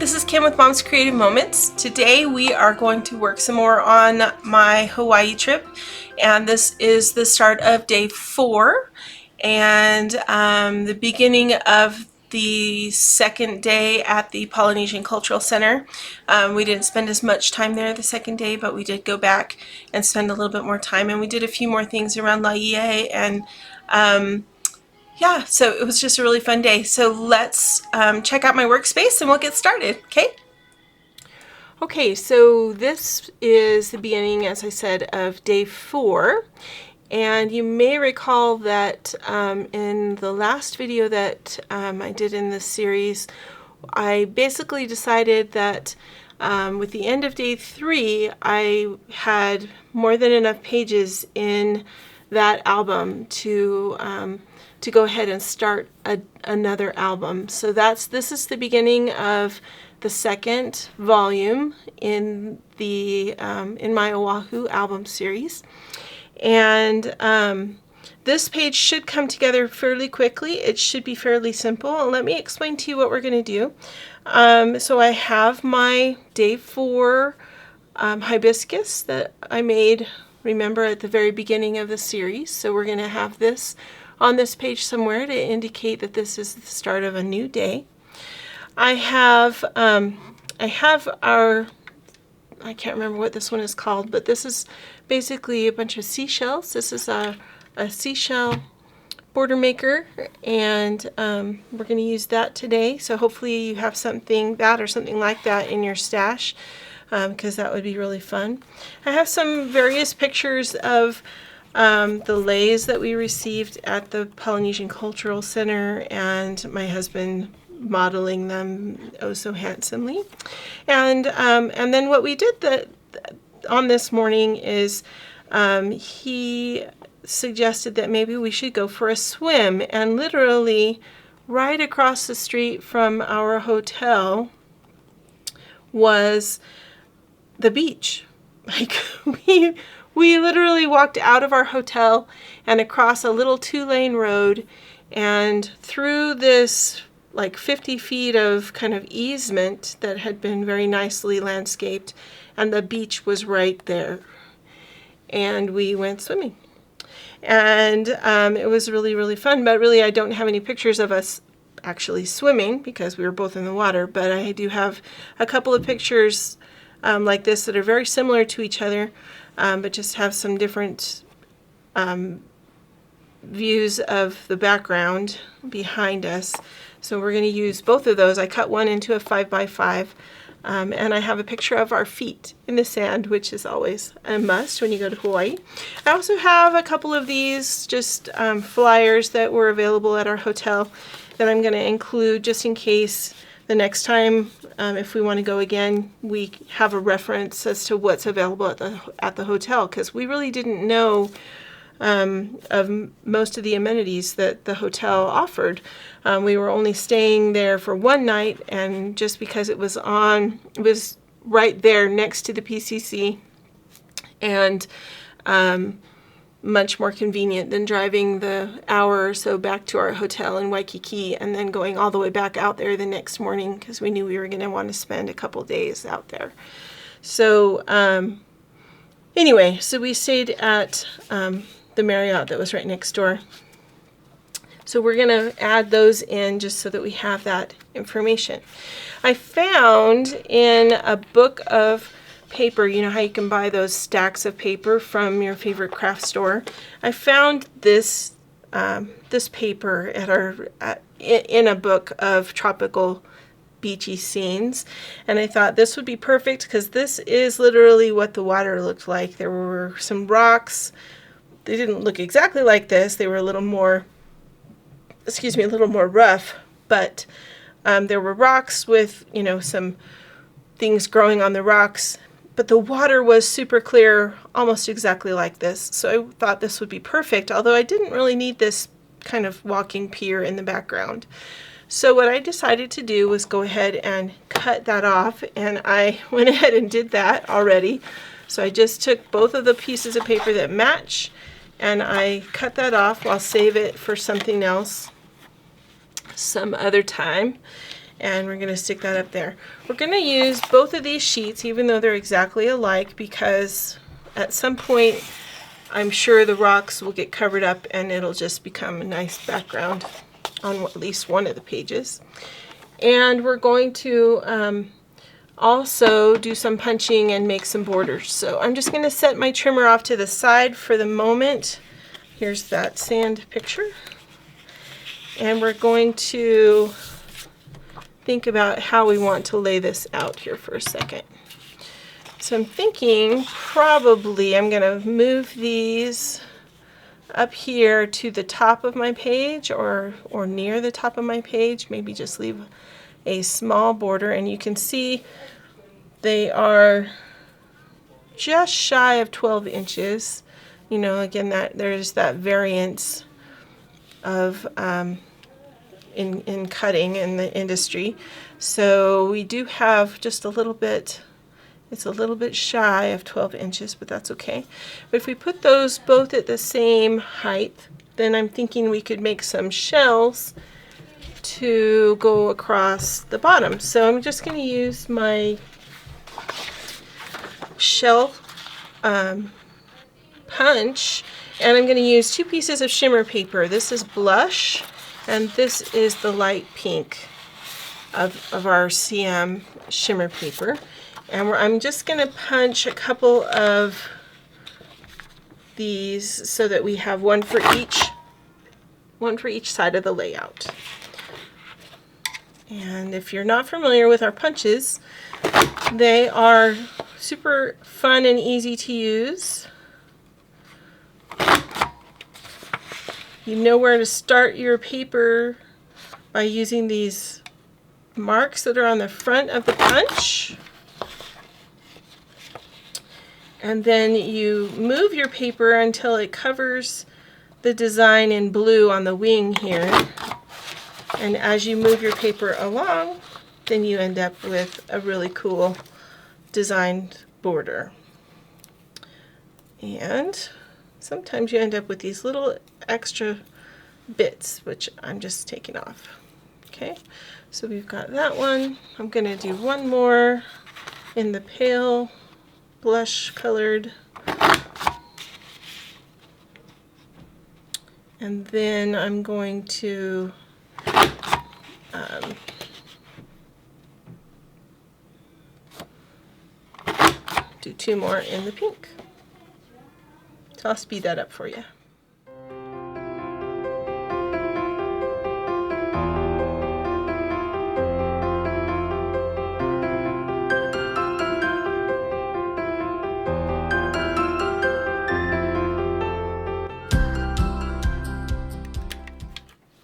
this is Kim with Mom's Creative Moments. Today we are going to work some more on my Hawaii trip, and this is the start of day 4 and the beginning of the second day at the Polynesian Cultural Center. We didn't spend as much time there the second day, but we did go back and spend a little bit more time, and we did a few more things around Laie, and yeah, so it was just a really fun day. So let's check out my workspace and we'll get started, okay? Okay, so this is the beginning, as I said, of day 4. And you may recall that in the last video that I did in this series, I basically decided that with the end of day 3, I had more than enough pages in that album to go ahead and start another album. So this is the beginning of the second volume in the in my Oahu album series, and this page should come together fairly quickly. It should be fairly simple. Let me explain to you what we're going to do. So I have my day 4 hibiscus that I made, remember, at the very beginning of the series. So we're going to have this on this page somewhere to indicate that this is the start of a new day. I have our, I can't remember what this one is called, but this is basically a bunch of seashells. This is a seashell border maker, and we're going to use that today. So hopefully you have something that or something like that in your stash, because that would be really fun. I have some various pictures of the leis that we received at the Polynesian Cultural Center, and my husband modeling them oh so handsomely. And then what we did on this morning is he suggested that maybe we should go for a swim, and literally right across the street from our hotel was the beach. Like we literally walked out of our hotel and across a little 2-lane road and through this like 50 feet of kind of easement that had been very nicely landscaped, and the beach was right there. And we went swimming. And it was really, really fun, but really I don't have any pictures of us actually swimming because we were both in the water, but I do have a couple of pictures like this that are very similar to each other, but just have some different views of the background behind us. So we're going to use both of those. I cut one into a 5x5, and I have a picture of our feet in the sand, which is always a must when you go to Hawaii. I also have a couple of these just flyers that were available at our hotel that I'm going to include just in case the next time, if we want to go again, we have a reference as to what's available at the hotel, because we really didn't know of most of the amenities that the hotel offered. We were only staying there for one night, and just because it was right there next to the PCC, and much more convenient than driving the hour or so back to our hotel in Waikiki and then going all the way back out there the next morning, because we knew we were going to want to spend a couple days out there. So anyway, so we stayed at the Marriott that was right next door. So we're going to add those in just so that we have that information. I found in a book of paper, you know how you can buy those stacks of paper from your favorite craft store. I found this this paper in a book of tropical beachy scenes, and I thought this would be perfect because this is literally what the water looked like. There were some rocks. They didn't look exactly like this. They were a little more, a little more rough, but there were rocks with, you know, some things growing on the rocks, but the water was super clear, almost exactly like this. So I thought this would be perfect, although I didn't really need this kind of walking pier in the background. So what I decided to do was go ahead and cut that off, and I went ahead and did that already. So I just took both of the pieces of paper that match, and I cut that off. I'll save it for something else some other time. and we're going to stick that up there. We're going to use both of these sheets, even though they're exactly alike, because at some point I'm sure the rocks will get covered up and it'll just become a nice background on at least one of the pages. And we're going to also do some punching and make some borders. So I'm just going to set my trimmer off to the side for the moment. Here's that sand picture. And we're going to think about how we want to lay this out here for a second. So I'm thinking probably I'm going to move these up here to the top of my page or near the top of my page. Maybe just leave a small border, and you can see they are just shy of 12 inches. You know, again, that there's that variance of in cutting in the industry. So we do have just a little bit. It's a little bit shy of 12 inches, but that's okay. But if we put those both at the same height, then I'm thinking we could make some shells to go across the bottom. So I'm just going to use my shell punch, and I'm going to use 2 pieces of shimmer paper. This is blush, and this is the light pink of our CM shimmer paper. And I'm just going to punch a couple of these so that we have one for each side of the layout. And if you're not familiar with our punches, they are super fun and easy to use. You know where to start your paper by using these marks that are on the front of the punch. And then you move your paper until it covers the design in blue on the wing here. And as you move your paper along, then you end up with a really cool designed border. And sometimes you end up with these little extra bits, which I'm just taking off. Okay, so we've got that one. I'm going to do one more in the pale blush colored, and then I'm going to do 2 more in the pink. So I'll speed that up for you.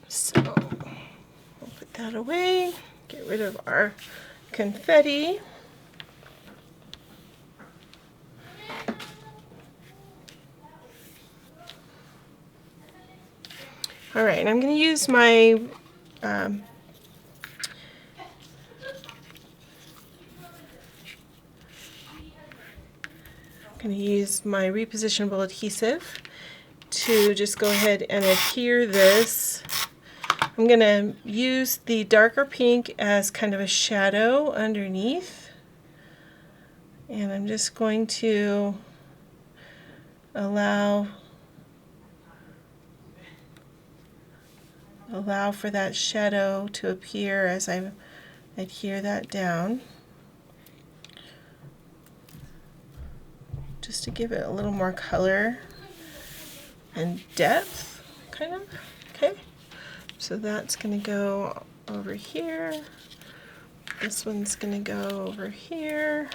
So we'll put that away, get rid of our confetti. All right, I'm going to use my repositionable adhesive to just go ahead and adhere this. I'm going to use the darker pink as kind of a shadow underneath, and I'm just going to allow for that shadow to appear as I adhere that down, just to give it a little more color and depth, kind of. Okay, so that's going to go over here. This one's going to go over here.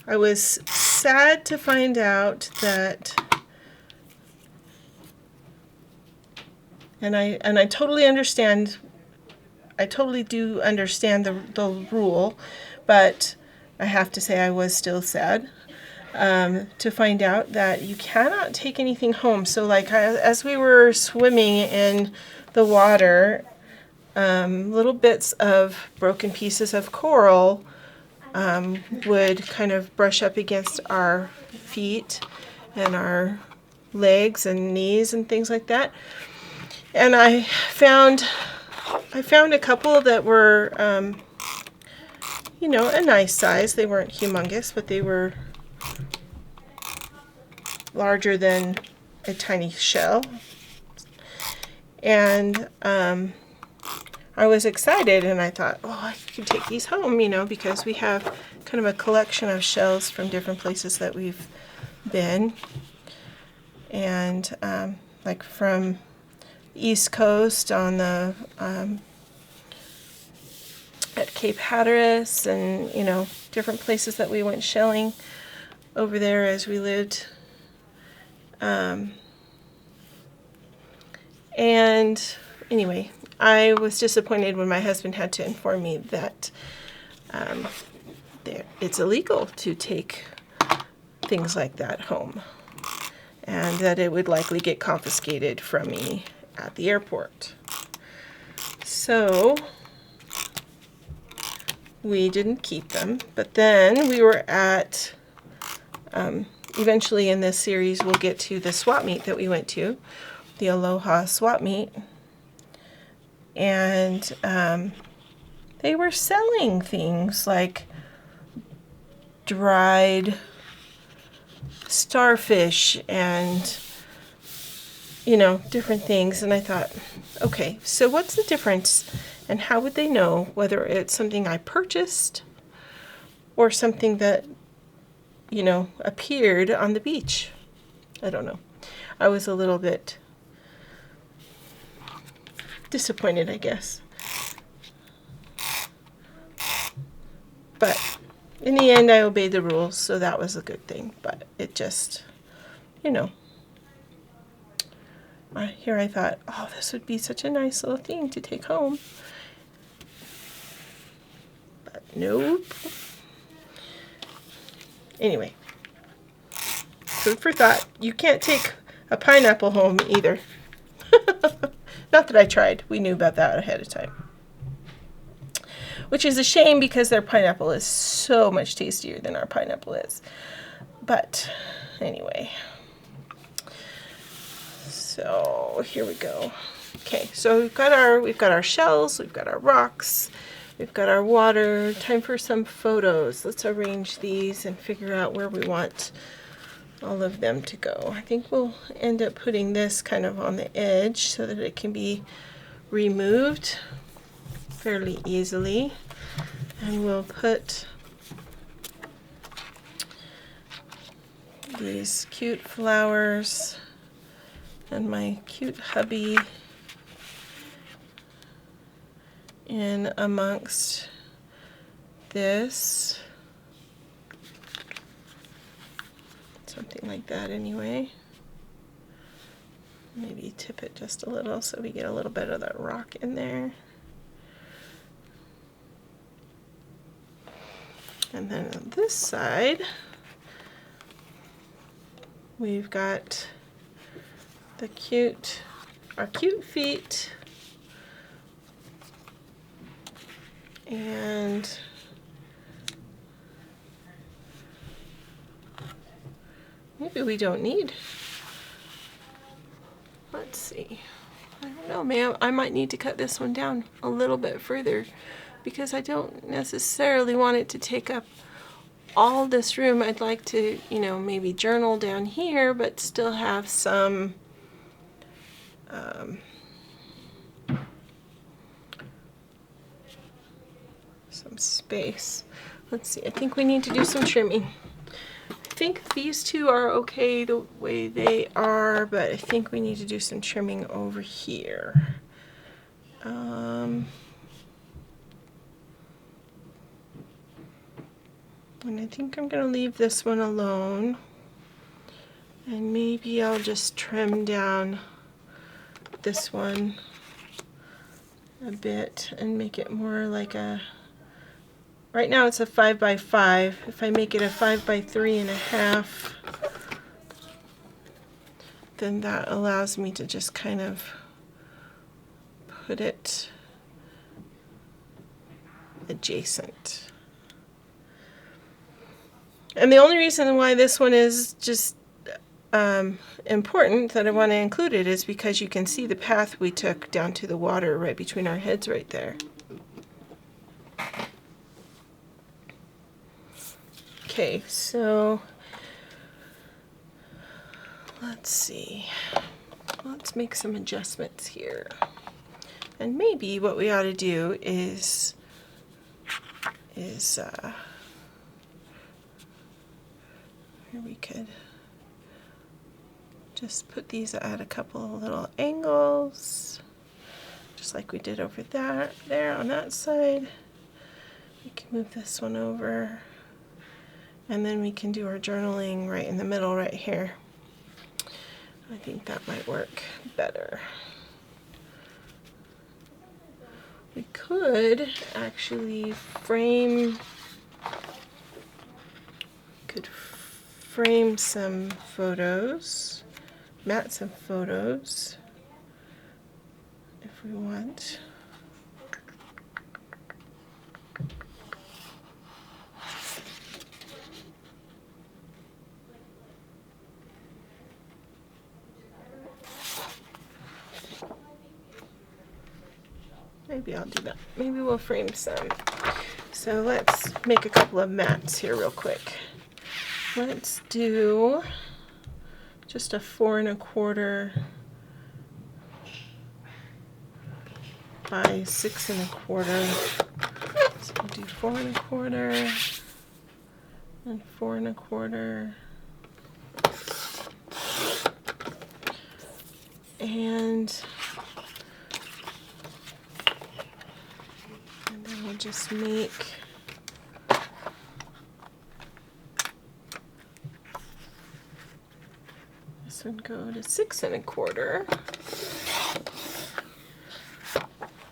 I was sad to find out that, and I totally understand, I totally do understand the rule, but I have to say I was still sad to find out that you cannot take anything home. So like as we were swimming in the water, little bits of broken pieces of coral would kind of brush up against our feet and our legs and knees and things like that. And I found a couple that were, you know, a nice size. They weren't humongous, but they were larger than a tiny shell. And I was excited, and I thought, oh, I could take these home, you know, because we have kind of a collection of shells from different places that we've been. And like from the East Coast on the at Cape Hatteras, and you know, different places that we went shelling over there as we lived. And anyway, I was disappointed when my husband had to inform me that it's illegal to take things like that home, and that it would likely get confiscated from me at the airport. So we didn't keep them, but then we were at, eventually in this series we'll get to the swap meet that we went to, the Aloha swap meet, and they were selling things like dried starfish and, you know, different things. And I thought, okay, so what's the difference, and how would they know whether it's something I purchased or something that, you know, appeared on the beach? I don't know. I was a little bit disappointed, I guess. But in the end, I obeyed the rules, so that was a good thing. But it just, you know, here I thought, oh, this would be such a nice little thing to take home. But nope. Anyway, food for thought. You can't take a pineapple home either. Not that I tried. We knew about that ahead of time. Which is a shame, because their pineapple is so much tastier than our pineapple is. But anyway. So here we go. Okay, so we've got our shells, we've got our rocks, we've got our water. Time for some photos. Let's arrange these and figure out where we want all of them to go. I think we'll end up putting this kind of on the edge so that it can be removed fairly easily. And we'll put these cute flowers and my cute hubby in amongst this. Something like that anyway. Maybe tip it just a little so we get a little bit of that rock in there. And then on this side, we've got our cute feet, and maybe we don't need, let's see, I don't know, ma'am, I might need to cut this one down a little bit further, because I don't necessarily want it to take up all this room. I'd like to, you know, maybe journal down here, but still have some space. Let's see, I think we need to do some trimming. I think these two are okay the way they are, but I think we need to do some trimming over here. And I think I'm going to leave this one alone. And maybe I'll just trim down this one a bit and make it more like a, right now it's a 5 by 5. If I make it a 5 by 3.5, then that allows me to just kind of put it adjacent. And the only reason why this one is just important that I want to include it is because you can see the path we took down to the water right between our heads right there. Okay, so let's see. Let's make some adjustments here. And maybe what we ought to do is we could just put these at a couple of little angles, just like we did over there on that side. We can move this one over, and then we can do our journaling right in the middle right here. I think that might work better. We could actually frame some photos, mat some photos if we want. Maybe I'll do that. Maybe we'll frame some. So let's make a couple of mats here real quick. Let's do just a 4 1/4 by 6 1/4. So we'll do 4 1/4 and 4 1/4. And then we'll just make this one go to 6 1/4.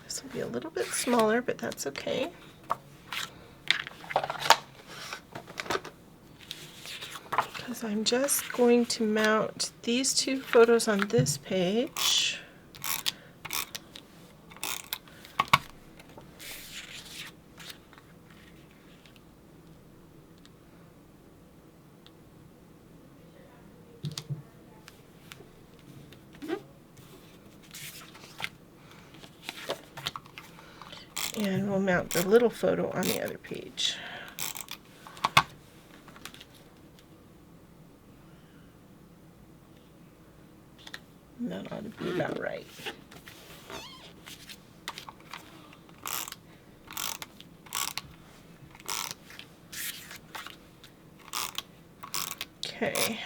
This will be a little bit smaller, but that's okay. Because I'm just going to mount these 2 photos on this page. And we'll mount the little photo on the other page. And that ought to be about right. Okay.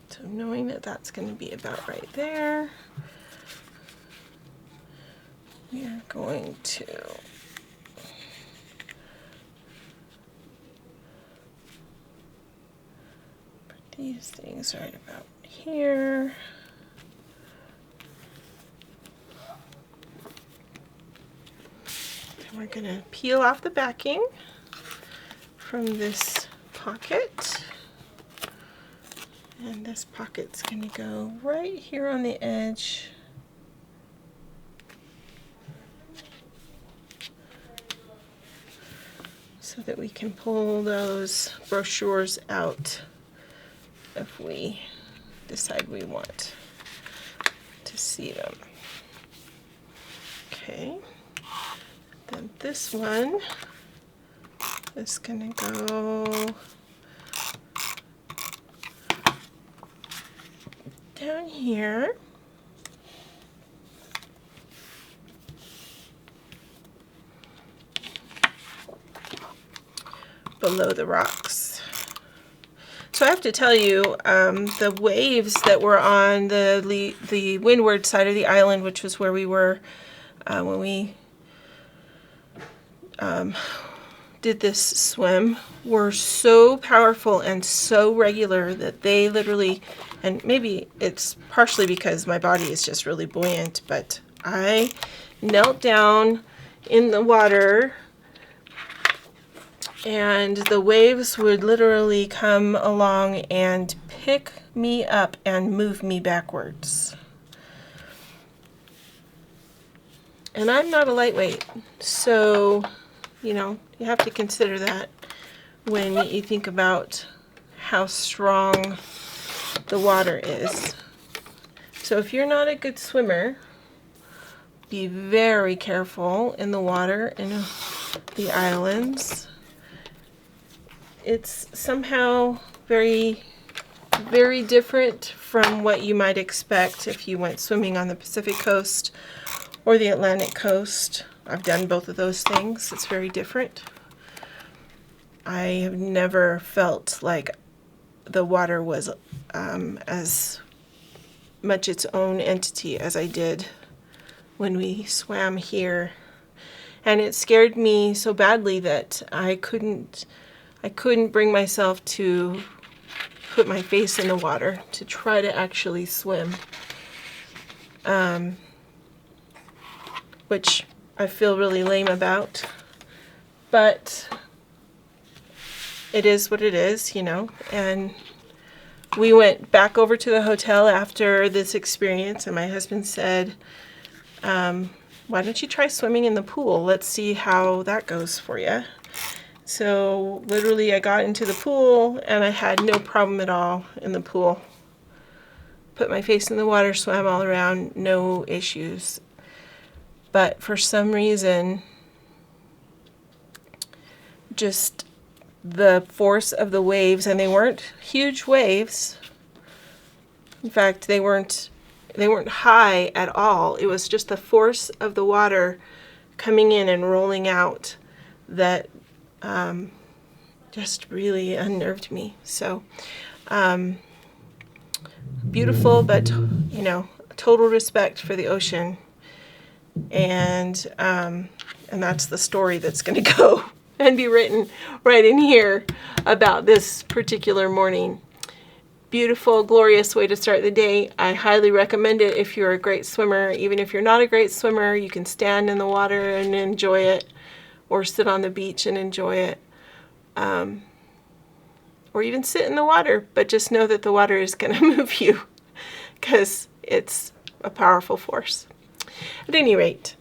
So knowing that that's going to be about right there, we are going to put these things right about here. And we're going to peel off the backing from this pocket. And this pocket's going to go right here on the edge. So that we can pull those brochures out if we decide we want to see them. Okay. Then this one is going to go down here. Below the rocks. So I have to tell you, the waves that were on the windward side of the island, which was where we were when we did this swim, were so powerful and so regular that they literally, and maybe it's partially because my body is just really buoyant, but I knelt down in the water and the waves would literally come along and pick me up and move me backwards. And I'm not a lightweight, so, you know, you have to consider that when you think about how strong the water is. So if you're not a good swimmer, be very careful in the water in the islands. It's somehow very, very different from what you might expect if you went swimming on the Pacific coast or the Atlantic coast. I've done both of those things. It's very different. I have never felt like the water was as much its own entity as I did when we swam here. And it scared me so badly that I couldn't bring myself to put my face in the water to try to actually swim. Which I feel really lame about. But it is what it is, you know. And we went back over to the hotel after this experience, and my husband said, why don't you try swimming in the pool? Let's see how that goes for you. So literally I got into the pool and I had no problem at all in the pool. Put my face in the water, swam all around, no issues. But for some reason, just the force of the waves, and they weren't huge waves. In fact, they weren't high at all. It was just the force of the water coming in and rolling out that just really unnerved me. So beautiful, but you know, total respect for the ocean, and that's the story that's going to go and be written right in here about this particular morning. Beautiful, glorious way to start the day. I highly recommend it if you're a great swimmer. Even if you're not a great swimmer, you can stand in the water and enjoy it, or sit on the beach and enjoy it, or even sit in the water, but just know that the water is going to move you because it's a powerful force. At any rate,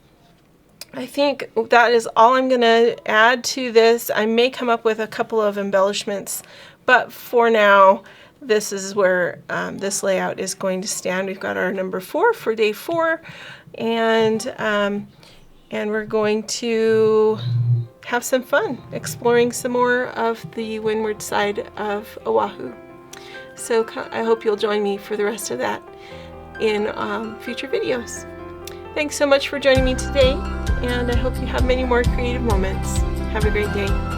I think that is all I'm going to add to this. I may come up with a couple of embellishments, but for now, this is where this layout is going to stand. We've got our number 4 for day 4, and we're going to have some fun exploring some more of the windward side of Oahu. So I hope you'll join me for the rest of that in future videos. Thanks so much for joining me today, and I hope you have many more creative moments. Have a great day.